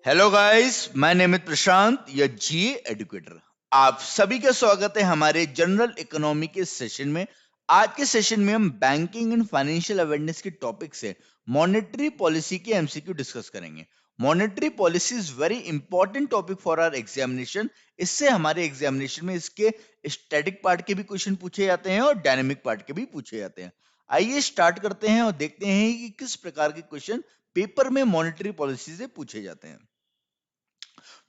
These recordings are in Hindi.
Hello guys, my name is Prashant, या जीए एडुकेटर। आप सभी का स्वागत है हमारे जनरल इकोनॉमी के सेशन में। आज के सेशन में हम बैंकिंग एंड फाइनेंशियल अवेयरनेस के टॉपिक से मॉनेटरी पॉलिसी के एमसीक्यू डिस्कस करेंगे। Monetary policy is very important topic for our examination. इससे हमारे एग्जामिनेशन में इसके स्टैटिक पार्ट के भी क्वेश्चन पूछे जाते हैं और डायनेमिक पार्ट के भी पूछे जाते हैं। आइए स्टार्ट करते हैं और देखते हैं कि किस प्रकार के क्वेश्चन पेपर में मॉनेटरी पॉलिसी से पूछे जाते हैं।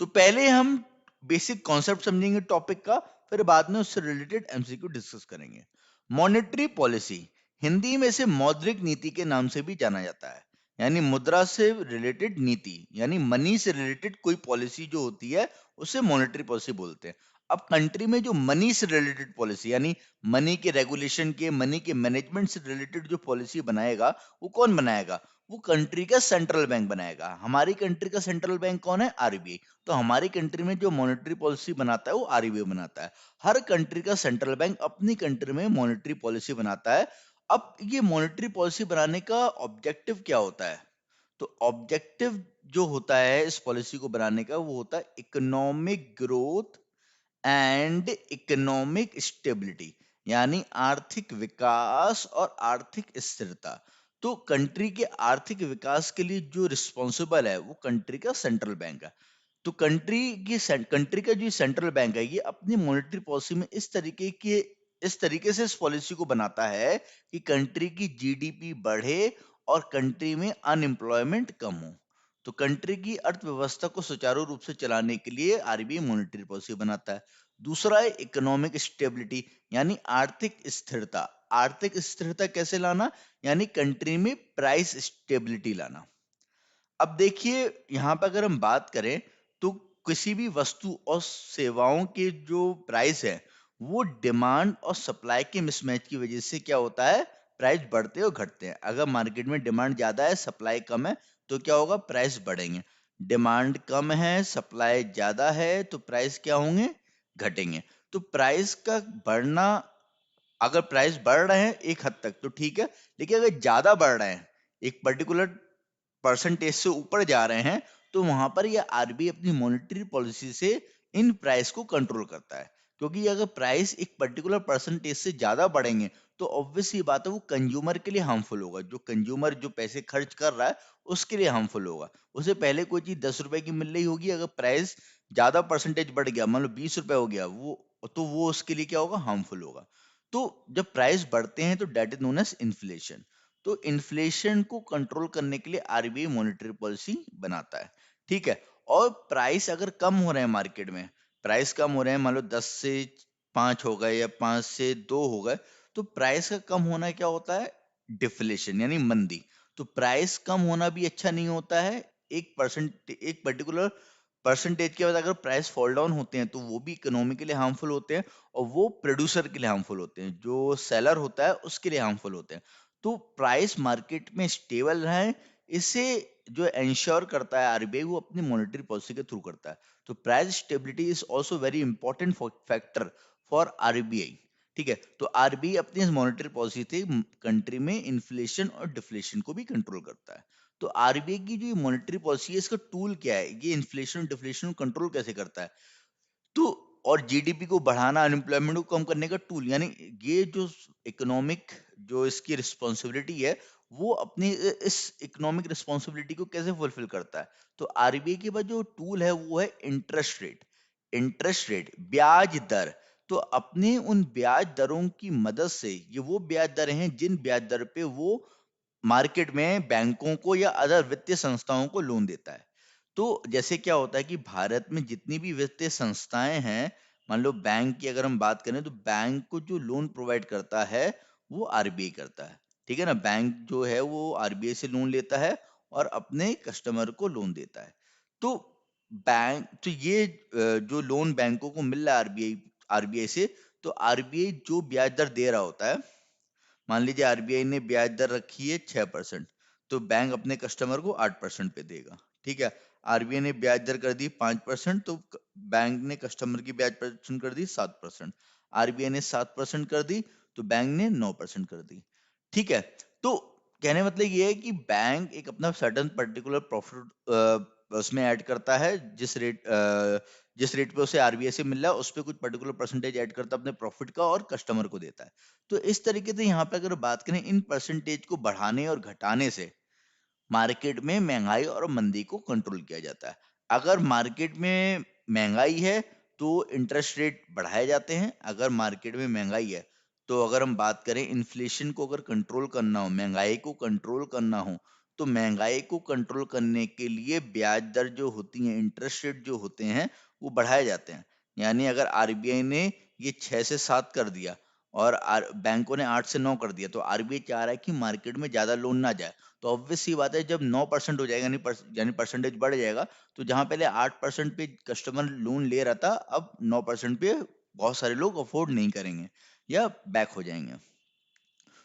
तो पहले हम बेसिक कॉन्सेप्ट समझेंगे टॉपिक का, फिर बाद में उससे रिलेटेड एमसीक्यू डिस्कस करेंगे। मॉनेटरी पॉलिसी हिंदी में से मौद्रिक नीति के नाम से भी जाना जाता है, यानी मुद्रा से रिलेटेड नीति, यानी मनी से रिलेटेड कोई पॉलिसी जो होती है उसे मॉनेटरी पॉलिसी बोलते हैं। अब कंट्री में जो मनी से रिलेटेड पॉलिसी, यानी मनी के रेगुलेशन के, मनी के मैनेजमेंट से रिलेटेड जो पॉलिसी बनाएगा, वो कौन बनाएगा? वो कंट्री का सेंट्रल बैंक बनाएगा। हमारी कंट्री का सेंट्रल बैंक कौन है? आरबीआई। तो हमारी कंट्री में जो मॉनेटरी पॉलिसी बनाता है वो आरबीआई बनाता है। हर कंट्री का सेंट्रल बैंक अपनी कंट्री में मॉनेटरी पॉलिसी बनाता है। अब ये मॉनेटरी पॉलिसी बनाने का ऑब्जेक्टिव क्या होता है? तो ऑब्जेक्टिव जो होता है इस पॉलिसी को बनाने का, वो होता है economic growth and economic stability, यानी आर्थिक विकास और आर्थिक स्थिरता। तो कंट्री के आर्थिक विकास के लिए जो रिस्पॉन्सिबल है वो कंट्री का सेंट्रल बैंक है। तो कंट्री का जो सेंट्रल बैंक है, ये अपनी मॉनेटरी पॉलिसी में इस तरीके से इस पॉलिसी को बनाता है कि कंट्री की जीडीपी बढ़े और कंट्री में अनएम्प्लॉयमेंट कम हो। तो कंट्री की अर्थव्यवस्था को सुचारू रूप से चलाने के लिए आरबीआई मॉनेटरी पॉलिसी बनाता है। दूसरा है इकोनॉमिक स्टेबिलिटी, यानी आर्थिक स्थिरता। आर्थिक स्थिरता कैसे लाना? यानी कंट्री में प्राइस स्टेबिलिटी लाना। अब देखिए, यहाँ पर अगर हम बात करें तो किसी भी वस्तु और सेवाओं के जो प्राइस है, वो डिमांड और सप्लाई के मिसमैच की वजह से क्या होता है? प्राइस बढ़ते और घटते हैं। अगर मार्केट में डिमांड ज्यादा है, सप्लाई कम है, तो क्या होगा? प्राइस बढ़ेंगे। डिमांड कम है, सप्लाई ज्यादा है, तो प्राइस क्या होंगे? घटेंगे। तो प्राइस का बढ़ना, अगर प्राइस बढ़ रहे हैं एक हद तक तो ठीक है, लेकिन अगर ज्यादा बढ़ रहे हैं, एक पर्टिकुलर परसेंटेज से ऊपर जा रहे हैं, तो वहां पर यह आरबीआई अपनी मॉनेटरी पॉलिसी से इन प्राइस को कंट्रोल करता है। क्योंकि अगर प्राइस एक पर्टिकुलर परसेंटेज से ज्यादा बढ़ेंगे, तो ऑब्वियस ये बात है वो कंज्यूमर के लिए हार्मफुल होगा। जो कंज्यूमर जो पैसे खर्च कर रहा है उसके लिए हार्मफुल होगा। उसे पहले कोई चीज 10 रुपए की मिल रही होगी, अगर प्राइस ज्यादा परसेंटेज बढ़ गया, मान लो 20 रुपए हो गया, वो उसके लिए क्या होगा? हार्मफुल होगा। तो जब प्राइस बढ़ते हैं तो that is known as inflation. तो इन्फ्लेशन को कंट्रोल करने के लिए आरबीआई मॉनेटरी पॉलिसी बनाता है। ठीक है। और प्राइस अगर कम हो रहे हैं मार्केट में, प्राइस कम हो रहे हैं, मान लो 10 से 5 हो गए या 5 से 2 हो गए, तो प्राइस का कम होना क्या होता है? डिफ्लेशन, यानी मंदी। तो प्राइस कम होना भी अच्छा नहीं होता है। एक पर्टिकुलर परसेंटेज के बाद अगर प्राइस फॉल डाउन होते हैं तो वो भी इकोनॉमी के लिए हार्मफुल होते हैं, और वो प्रोड्यूसर के लिए हार्मफुल होते हैं, जो सेलर होता है उसके लिए हार्मफुल होते हैं। तो प्राइस मार्केट में स्टेबल रहे, इसे जो इंश्योर करता है आरबीआई, वो अपनी मॉनेटरी पॉलिसी के थ्रू करता है। तो price stability is also very important factor for RBI. ठीक है। तो आरबीआई अपनी मॉनेटरी पॉलिसी से कंट्री में इन्फ्लेशन और डिफ्लेशन को भी कंट्रोल करता है। तो आरबीआई की जो मॉनेटरी पॉलिसी है, इसका टूल क्या है? ये इन्फ्लेशन और डिफ्लेशन को कंट्रोल कैसे करता है? तो और जीडीपी को बढ़ाना, अनएम्प्लॉयमेंट को कम करने का टूल, यानी ये जो इकोनॉमिक, जो इसकी रिस्पॉन्सिबिलिटी है, वो अपनी इस इकोनॉमिक रिस्पॉन्सिबिलिटी को कैसे फुलफिल करता है? तो आरबीआई के पास जो टूल है वो है इंटरेस्ट रेट। इंटरेस्ट रेट, ब्याज दर। तो अपने उन ब्याज दरों की मदद से, ये वो ब्याज दरें हैं जिन ब्याज दर पे वो मार्केट में बैंकों को या अदर वित्तीय संस्थाओं को लोन देता है। तो जैसे क्या होता है कि भारत में जितनी भी वित्तीय संस्थाएं हैं, मान लो बैंक की अगर हम बात करें, तो बैंक को जो लोन प्रोवाइड करता है वो आरबीआई करता है। ठीक है ना? बैंक जो है वो आरबीआई से लोन लेता है और अपने कस्टमर को लोन देता है। तो ये जो लोन बैंकों को मिल रहा है आरबीआई आरबीआई से, तो आरबीआई जो ब्याज दर दे रहा होता है, मान लीजिए आरबीआई ने ब्याज दर रखी है 6%, तो बैंक अपने कस्टमर को 8% पे देगा। ठीक है। आरबीआई ने ब्याज दर कर दी 5%, तो बैंक ने कस्टमर की ब्याज परसेंट कर दी 7%। आरबीआई ने 7% कर दी, तो बैंक ने 9% कर दी। ठीक है। तो कहने मतलब ये है कि बैंक एक अपना सर्टन पर्टिकुलर प्रॉफिट उसमें ऐड करता है, जिस रेट पे उसे आरबीआई से मिल रहा है उस पे कुछ पर्टिकुलर परसेंटेज ऐड करता है अपने प्रॉफिट का और कस्टमर को देता है। तो इस तरीके से यहाँ पे अगर बात करें, इन परसेंटेज को बढ़ाने और घटाने से मार्केट में महंगाई और मंदी को कंट्रोल किया जाता है। अगर मार्केट में महंगाई है तो इंटरेस्ट रेट बढ़ाए जाते हैं। अगर मार्केट में महंगाई है तो अगर हम बात करें इन्फ्लेशन को अगर कंट्रोल करना हो, महंगाई को कंट्रोल करना हो, तो महंगाई को कंट्रोल करने के लिए ब्याज दर जो होती है, इंटरेस्ट रेट जो होते हैं, वो बढ़ाए जाते हैं। यानी अगर आरबीआई ने ये 6 से 7 कर दिया और बैंकों ने 8 से 9 कर दिया, तो आरबीआई चाह रहा है कि मार्केट में ज्यादा लोन ना जाए। तो ऑब्वियस सी बात है, जब 9% हो जाएगा, यानी परसेंटेज बढ़ जाएगा, तो जहां पहले 8% पे कस्टमर लोन ले रहा था, अब 9% पे बहुत सारे लोग अफोर्ड नहीं करेंगे या बैक हो जाएंगे।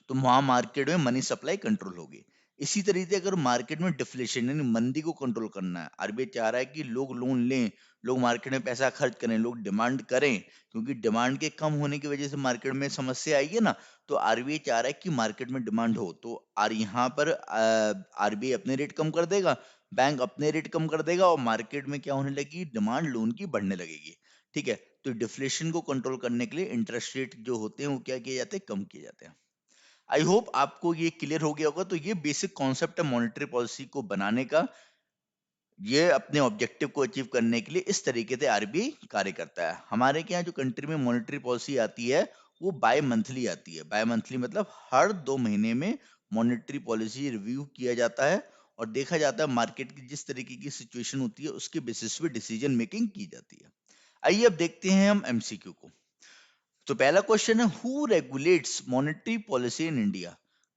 तो वहां मार्केट में मनी सप्लाई कंट्रोल होगी। इसी तरीके से अगर मार्केट में डिफ्लेशन यानी मंदी को कंट्रोल करना है, आरबीआई चाह रहा है कि लोग लोन लें, लोग मार्केट में पैसा खर्च करें, लोग डिमांड करें, क्योंकि डिमांड के कम होने की वजह से मार्केट में समस्या आई है ना। तो आरबीआई चाह रहा है कि मार्केट में डिमांड हो, तो यहाँ पर आरबीआई अपने रेट कम कर देगा, बैंक अपने रेट कम कर देगा, और मार्केट में क्या होने लगी, डिमांड लोन की बढ़ने लगेगी। ठीक है। तो डिफ्लेशन को कंट्रोल करने के लिए इंटरेस्ट रेट जो होते हैं वो क्या किए जाते हैं, कम किए जाते हैं। आई होप आपको ये क्लियर हो गया होगा। तो ये बेसिक कॉन्सेप्ट है मॉनेटरी पॉलिसी को बनाने का। ये अपने ऑब्जेक्टिव को अचीव करने के लिए इस तरीके से आरबीआई कार्य करता है। हमारे यहाँ जो कंट्री में मॉनेटरी पॉलिसी आती है वो बाय मंथली आती है। बाय मंथली मतलब हर 2 महीने में मॉनेटरी पॉलिसी रिव्यू किया जाता है और देखा जाता है मार्केट की जिस तरीके की सिचुएशन होती है उसके बेसिस पे डिसीजन मेकिंग की जाती है। आइए अब देखते हैं हम एमसीक्यू को। तो पहला क्वेश्चन है, who regulates monetary policy in India?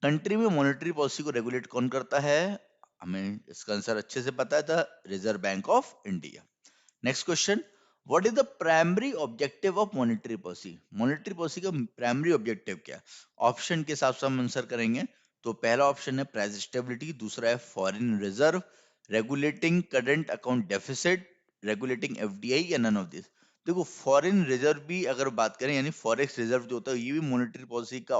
Country में मॉनेटरी पॉलिसी को रेगुलेट कौन करता है? हमें इसका आंसर अच्छे से पता है, था reserve bank of India. Next question, what is the primary objective of monetary policy? Monetary policy का प्राइमरी ऑब्जेक्टिव क्या है? ऑप्शन के हिसाब से हम आंसर करेंगे। तो पहला ऑप्शन है प्राइस स्टेबिलिटी, दूसरा है foreign reserve, regulating current account deficit, regulating FDI, या नन ऑफ दिस। देखो, फॉरेन रिजर्व भी अगर बात करें यानी फॉरेक्स रिजर्व जो होता है, ये भी मॉनेटरी पॉलिसी का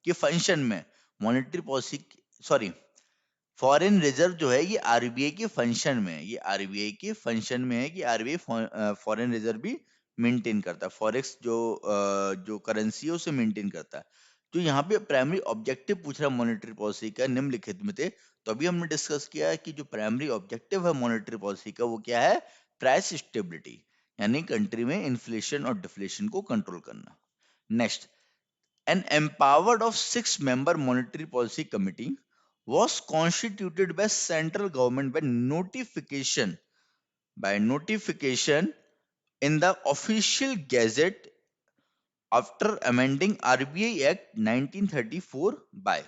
के फंक्शन में monetary policy, sorry, foreign reserve जो है ये आरबीआई के फंक्शन में है। ये आरबीआई के फंक्शन में है कि आरबीआई फॉरेन रिजर्व भी मेंटेन करता है, फॉरेक्स जो करेंसी है उसे मेंटेन करता है। तो यहाँ पे प्राइमरी ऑब्जेक्टिव पूछ रहा है मॉनेटरी पॉलिसी का निम्नलिखित में थे। तो अभी हमने डिस्कस किया है कि जो प्राइमरी ऑब्जेक्टिव है मॉनेटरी पॉलिसी का वो क्या है, प्राइस स्टेबिलिटी, यानी कंट्री में इन्फ्लेशन और डिफ्लेशन को कंट्रोल करना। Next, an empowered of 6-member monetary policy committee was constituted by central government by notification in the official gazette after amending RBI act 1934 by.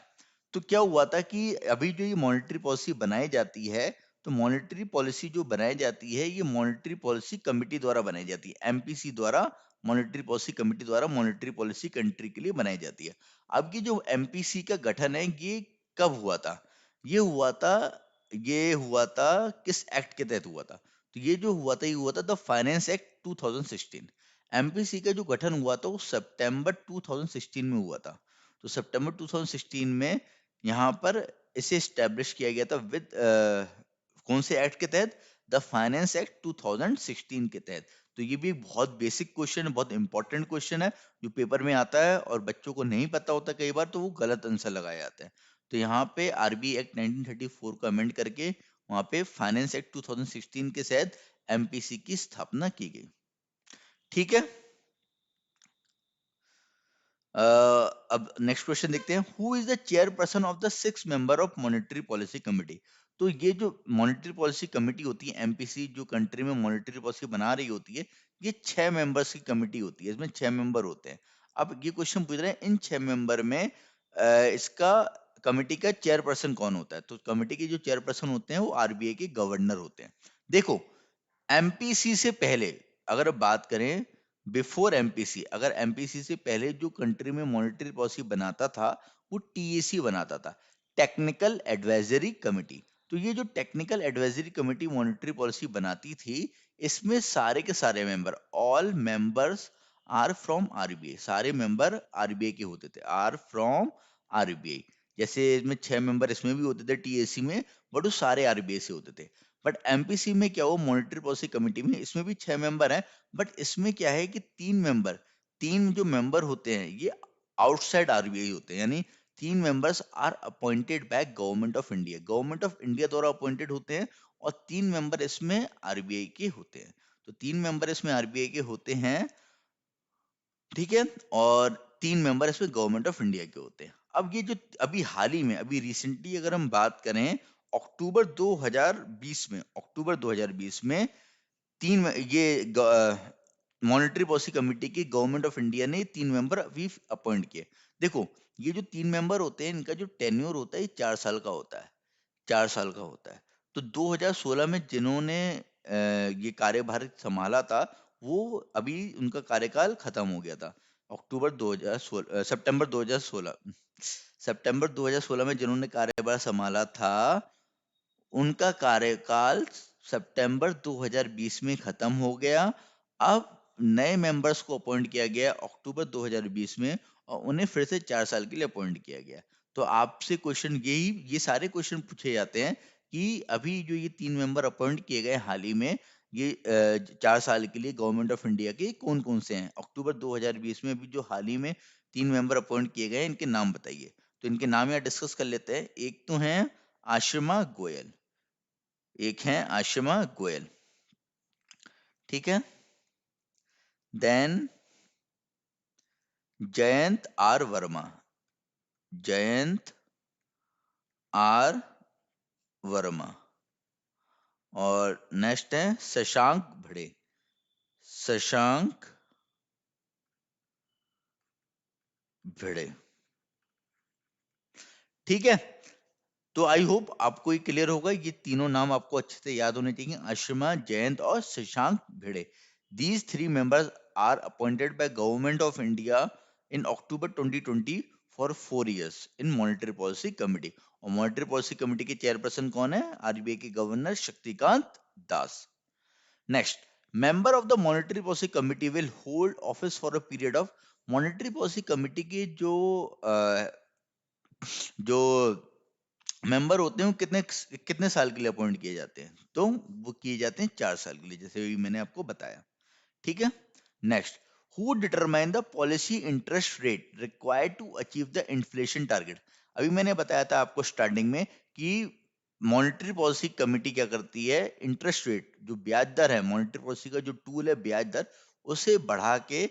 तो क्या हुआ था कि अभी जो ये मॉनेटरी पॉलिसी बनाई जाती है, तो मॉनेटरी पॉलिसी जो बनाई जाती है ये मॉनेटरी पॉलिसी कमेटी द्वारा बनाई जाती है, एमपीसी द्वारा, मॉनेटरी पॉलिसी कमेटी द्वारा मॉनेटरी पॉलिसी कंट्री के लिए बनाई जाती है। अब ये जो एमपीसी का गठन है ये कब हुआ था? ये हुआ था ये हुआ था किस एक्ट के तहत हुआ था? तो ये जो हुआ था ये हुआ था द फाइनेंस एक्ट 2016। एमपीसी का जो गठन हुआ था वो सितंबर 2016 में हुआ था। तो सितंबर 2016 में यहाँ पर इसे स्टैब्लिश किया गया था विद कौन से एक्ट के तहत? द फाइनेंस एक्ट 2016 के तहत। तो ये भी बहुत बेसिक क्वेश्चन है, बहुत इंपॉर्टेंट क्वेश्चन है जो पेपर में आता है और बच्चों को नहीं पता होता कई बार, तो वो गलत आंसर लगाए जाते हैं। तो यहाँ पे आरबी एक्ट 1934 को अमेंड करके वहां पे फाइनेंस एक्ट 2016 के तहत एमपीसी की स्थापना की गई। ठीक है। अब नेक्स्ट क्वेश्चन देखते हैं, who is the chairperson of the 6 member of monetary policy committee? तो ये जो मॉनेटरी पॉलिसी कमेटी होती है एमपीसी, जो कंट्री में मॉनेटरी पॉलिसी बना रही होती है, ये 6 मेंबर्स की कमेटी होती है, इसमें 6 मेंबर होते हैं। अब ये क्वेश्चन पूछ रहे हैं इन 6 मेंबर में इसका कमेटी का चेयरपर्सन कौन होता है? तो कमेटी के जो चेयरपर्सन होते हैं वो आरबीआई के गवर्नर होते हैं। देखो, एमपीसी से पहले अगर बात करें, बिफोर एमपीसी, अगर एमपीसी से पहले जो कंट्री में मॉनेटरी पॉलिसी बनाता था वो टीएसी बनाता था, टेक्निकल एडवाइजरी कमेटी। तो ये जो technical advisory committee monetary policy बनाती थी, इसमें सारे के सारे member, all members are from RBI, सारे मेंबर आरबीआई के होते थे, आर फ्रॉम आरबीआई। जैसे इसमें 6 मेंबर इसमें भी होते थे टीएसी में, बट वो सारे आरबीआई से होते थे। बट एमपीसी में क्या हुआ, मॉनेटरी पॉलिसी कमेटी में इसमें भी 6 मेंबर हैं, बट इसमें क्या है कि 3 मेंबर, 3 जो मेंबर होते हैं ये आउटसाइड आरबीआई होते हैं, यानी 3 members are appointed by government of India द्वारा अपॉइंटेड होते हैं, और 3 मेंबर इसमें आरबीआई के होते हैं। तो 3 मेंबर इसमें आरबीआई के होते हैं, ठीक है, और 3 मेंबर इसमें गवर्नमेंट ऑफ इंडिया के होते हैं। अब ये जो अभी हाल ही में, अभी रिसेंटली अगर हम बात करें, अक्टूबर 2020 में तीन ये मॉनेटरी पॉलिसी कमेटी की गवर्नमेंट ऑफ इंडिया ने 3 मेंबर अभी अपॉइंट किए। देखो, ये जो 3 मेंबर होते हैं इनका जो टेन्योर होता है ये 4 साल का होता है, 4 साल का होता है। तो 2016 में जिन्होंने ये कार्यभार संभाला था, वो अभी उनका कार्यकाल खत्म हो गया था। अक्टूबर 2016 सितंबर 2016 में जिन्होंने कार्यभार संभाला था, उनका कार्यकाल सितंबर 2020 में खत्म हो गया। अब नए मेंबर्स को अपॉइंट किया गया अक्टूबर 2020 में, और उन्हें फिर से 4 साल के लिए अपॉइंट किया गया। तो आपसे क्वेश्चन यही, ये सारे क्वेश्चन पूछे जाते हैं कि अभी जो ये 3 मेंबर अपॉइंट किए गए हाल ही में, ये 4 साल के लिए गवर्नमेंट ऑफ इंडिया के कौन कौन से हैं। अक्टूबर 2020 में अभी जो हाल ही में 3 मेंबर अपॉइंट किए गए, इनके नाम बताइए। तो इनके नाम यहाँ डिस्कस कर लेते हैं। एक तो हैं आशिमा गोयल, एक है आशिमा गोयल, ठीक है। Then Jayant R Verma, Jayant R Verma, और नेक्स्ट है शशांक भिड़े, शशांक भिड़े, ठीक है। तो आई होप आपको ये क्लियर होगा, ये तीनों नाम आपको अच्छे से याद होने चाहिए, आशिमा, जयंत और Shashank Bhide. These 3 members are appointed by government of India in October 2020 for 4 years in monetary policy committee. और मॉनेटरी पॉलिसी कमेटी के चेयरपर्सन कौन है? आरबीआई के governor Shaktikanta Das. Next, member of the monetary policy committee will hold office for a period of, monetary policy committee के जो मेंबर होते हैं वो कितने कितने साल के लिए अपॉइंट किए जाते हैं? तो वो किए जाते हैं 4 साल के लिए, जैसे अभी मैंने आपको बताया, ठीक है। Next, who determine the policy interest rate required to achieve the inflation target. अभी मैंने बताया था आपको स्टार्टिंग में कि मॉनेटरी पॉलिसी कमेटी क्या करती है, इंटरेस्ट रेट जो ब्याज दर है, मॉनेटरी पॉलिसी का जो टूल है ब्याज दर, उसे बढ़ा के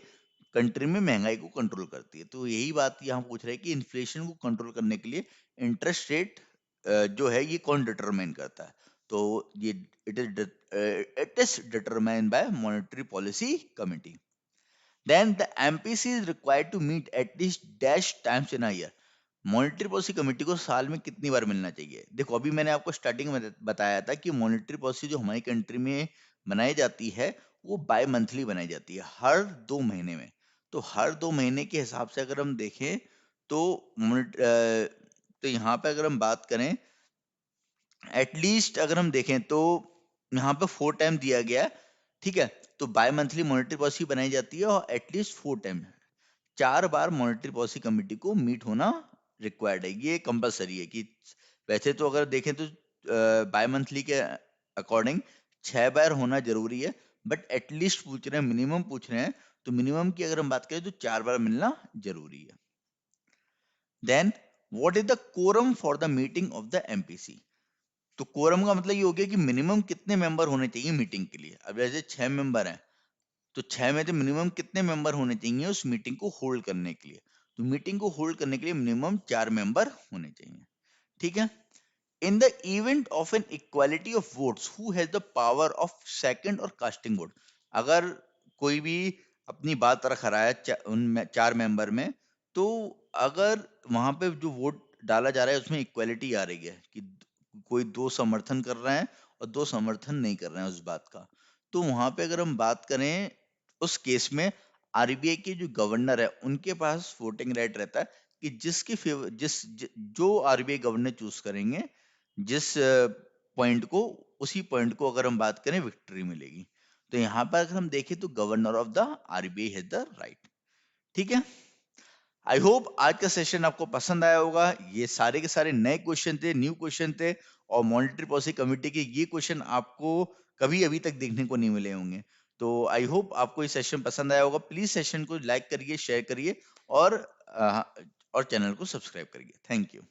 कंट्री में महंगाई को कंट्रोल करती है। तो यही बात यहाँ पूछ रहे हैं कि इन्फ्लेशन को कंट्रोल करने के लिए इंटरेस्ट रेट जो है ये कौन डिटरमाइन करता है? तो ये it is determined by monetary policy committee. Then the MPC is required to meet at least dash times in a year. Monetary policy committee को साल में कितनी बार मिलना चाहिए? देखो, अभी मैंने आपको स्टार्टिंग में बताया था कि मॉनेटरी पॉलिसी जो हमारी कंट्री में बनाई जाती है वो बाय मंथली बनाई जाती है, हर 2 महीने में। तो हर 2 महीने के हिसाब से अगर हम देखें तो तो यहाँ पे अगर हम बात करें, एटलीस्ट अगर हम देखें तो यहाँ पे 4 टाइम दिया गया है, ठीक है। तो बाय मंथली मॉनेटरी पॉलिसी बनाई जाती है और एटलीस्ट 4 टाइम, 4 बार मॉनेटरी पॉलिसी कमेटी को मीट होना रिक्वायर्ड है, ये कंपलसरी है। कि वैसे तो अगर देखें तो बाय मंथली के अकॉर्डिंग 6 बार होना जरूरी है, बट एटलीस्ट पूछ रहे हैं, मिनिमम पूछ रहे हैं, तो मिनिमम की अगर हम बात करें तो 4 बार मिलना जरूरी है। Then what is the quorum for the meeting of the MPC. तो कोरम का मतलब ये हो गया कि मिनिमम कितने मेंबर होने चाहिए मीटिंग के लिए। अब जैसे 6 मेंबर हैं, तो 6 में से मिनिमम कितने मेंबर होने चाहिए उस मीटिंग को होल्ड करने के लिए? तो मीटिंग को होल्ड करने के लिए मिनिमम 4 मेंबर होने चाहिए, ठीक है। In the event of an equality of votes who has the power of second or casting vote. अगर कोई भी अपनी बात रख रहा है उन 4 मेंबर में, तो अगर वहां पे जो वोट डाला जा रहा है उसमें इक्वालिटी आ रही है कि कोई 2 समर्थन कर रहे हैं और 2 समर्थन नहीं कर रहे हैं उस बात का, तो वहां पे अगर हम बात करें उस केस में आरबीआई के जो गवर्नर है उनके पास वोटिंग राइट रहता है कि जिसके फेवर जो आरबीआई गवर्नर चूज करेंगे, जिस पॉइंट को, उसी पॉइंट को अगर हम बात करें विक्ट्री मिलेगी। तो यहाँ पर अगर हम देखें तो governor of the RBI has the right, ठीक है। आई होप आज का सेशन आपको पसंद आया होगा। ये सारे के सारे नए क्वेश्चन थे, न्यू क्वेश्चन थे, और मॉनेटरी पॉलिसी कमिटी के ये क्वेश्चन आपको कभी अभी तक देखने को नहीं मिले होंगे। तो आई होप आपको ये सेशन पसंद आया होगा। प्लीज सेशन को लाइक करिए, शेयर करिए और चैनल को सब्सक्राइब करिए। Thank you.